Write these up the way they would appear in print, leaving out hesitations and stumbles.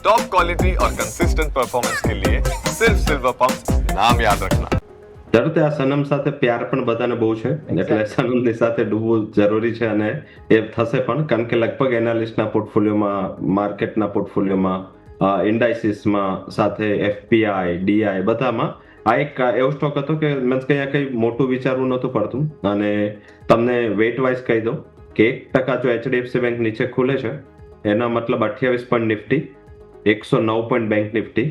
Top quality और consistent performance के लिए सिर्फ सिल्वर पंप नाम याद रखना। જરૂર આ સનમ સાથે પ્યાર પણ બધાને બહુ છે એટલે સનમની સાથે ડૂબવું જરૂરી છે અને એ થશે પણ કારણ કે લગભગ એનાલિસ્ટના પોર્ટફોલિયોમાં માર્કેટના પોર્ટફોલિયોમાં ઇન્ડાઇસીસમાં સાથે એફપીઆઈ ડીઆઈ બધામાં આ એક એવો સ્ટોક હતો કે મીન્સ કે અહીંયા કઈ મોટું વિચારવું નહોતું પડતું અને તમને વેટ વાઇઝ કહી દઉં કે 1% જો એચડીએફસી બેંક નીચે ખુલે છે એના મતલબ 28 point Nifty 109 point Bank Nifty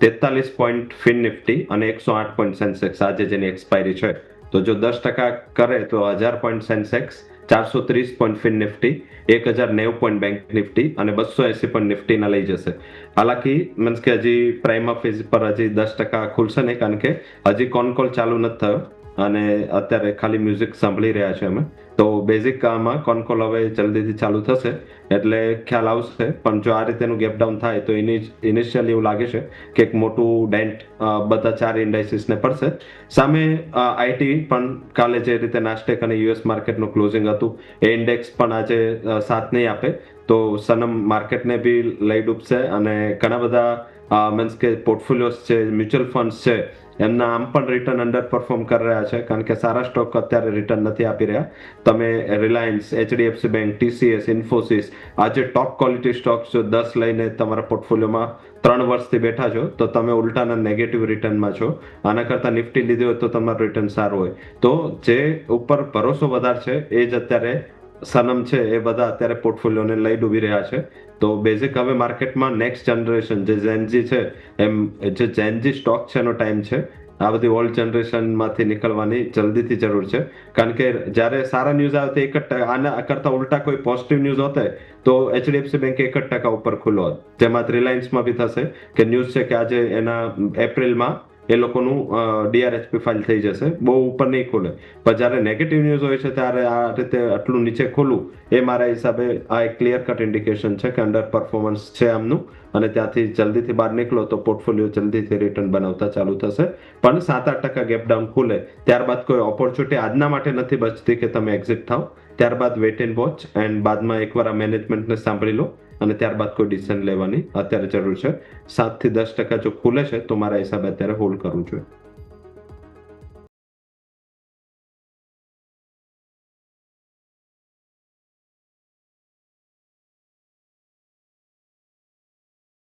43 point Fin Nifty અને 108 પોઈન્ટ સેન્સેક્સ આજે જેની એક્સપાયરી છે તો જો 10% કરે તો 1000 point Sensex 430 point Fin Nifty 1090 point Bank Nifty અને 280 પોઈન્ટ નિફ્ટીના લઈ જશે. હાલાકી મીન્સ કે હજી પ્રાઇમા ફેઝ પર હજી 10% ખુલશે નહીં કારણ કે હજી કોન કોલ ચાલુ નથી થયો અને અત્યારે ખાલી મ્યુઝિક સાંભળી રહ્યા છે અમે તો બેઝિક આમાં કોન કોલ હવે જલ્દીથી ચાલુ થશે એટલે ખ્યાલ આવશે પણ જો આ રીતેનું ગેપ ડાઉન થાય તો ઇનિશિયલી એવું લાગે છે કે એક મોટું ડેન્ટ બધા 4 ઇન્ડાઇસીસને પડશે. સામે આઈટી પણ કાલે જે રીતે નાસ્ટેક અને યુએસ માર્કેટનું ક્લોઝિંગ હતું એ ઇન્ડેક્સ પણ આજે સાથ નહીં આપે તો સનમ માર્કેટને બી લઈ ડૂબશે અને ઘણા બધા મીન્સ કે પોર્ટફોલિયોઝ છે મ્યુચ્યુઅલ ફંડ્સ છે એમના આમ પણ રિટર્ન અંડર પરફોર્મ કરી રહ્યા છે કારણ કે સારા સ્ટોક અત્યારે રિટર્ન નથી આપી રહ્યા. તમે Reliance HDFC bank TCS Infosys આજે ટોપ ક્વોલિટી સ્ટોક્સ જો 10 લઈને તમારા પોર્ટફોલિયોમાં 3 વર્ષથી બેઠા છો તો તમે ઉલટાના નેગેટિવ રિટર્નમાં છો. આના કરતાં નિફ્ટી લીધી હોય તો તમારું રિટર્ન સારું હોય તો જે ઉપર ભરોસો વધારે છે એ જ અત્યારે સનમ છે એ બધા અત્યારે પોર્ટફોલિયોને લઈ ડૂબી રહ્યા છે તો બેઝિક હવે માર્કેટમાં નેક્સ્ટ જનરેશન જે જેનજી છે એમ જે જેનજી સ્ટોક છે એનો ટાઈમ છે. આ બધી ઓલ્ડ જનરેશનમાંથી નીકળવાની જલ્દીથી જરૂર છે કારણ કે જ્યારે સારા ન્યૂઝ આવે તો 1% આના કરતાં ઉલટા કોઈ પોઝિટિવ ન્યૂઝ હોતે તો એચડીએફસી બેંક 1% ઉપર ખુલ્લો હોત જેમાં રિલાયન્સમાં બી થશે કે ન્યૂઝ છે કે આજે એના એપ્રિલમાં એ લોકોનું ડીઆરએચપી ફાઇલ થઈ જશે બહુ ઉપર નહીં ખુલે પણ જ્યારે નેગેટિવ ન્યૂઝ હોય છે ત્યારે આ રીતે આટલું નીચે ખોલવું એ મારા હિસાબે આ એક ક્લિયર કટ ઇન્ડિકેશન છે કે અંડર પરફોર્મન્સ છે આમનું અને ત્યાંથી જલ્દીથી બહાર નીકળો તો પોર્ટફોલિયો જલ્દીથી રિટર્ન બનાવતા ચાલુ થશે પણ 7-8% ગેપ ડાઉન ખુલે ત્યારબાદ કોઈ ઓપોર્ચ્યુનિટી આજના માટે નથી બચતી કે તમે એક્ઝિટ થાવ ત્યારબાદ વેટ એન્ડ વોચ એન્ડ બાદમાં એકવાર આ મેનેજમેન્ટને સાંભળી લો અને ત્યારબાદ કોઈ ડિસિઝન લેવાની અત્યારે જરૂર છે. 7 થી 10% જો ખુલે છે તો મારા હિસાબે અત્યારે હોલ્ડ કરવું જોઈએ.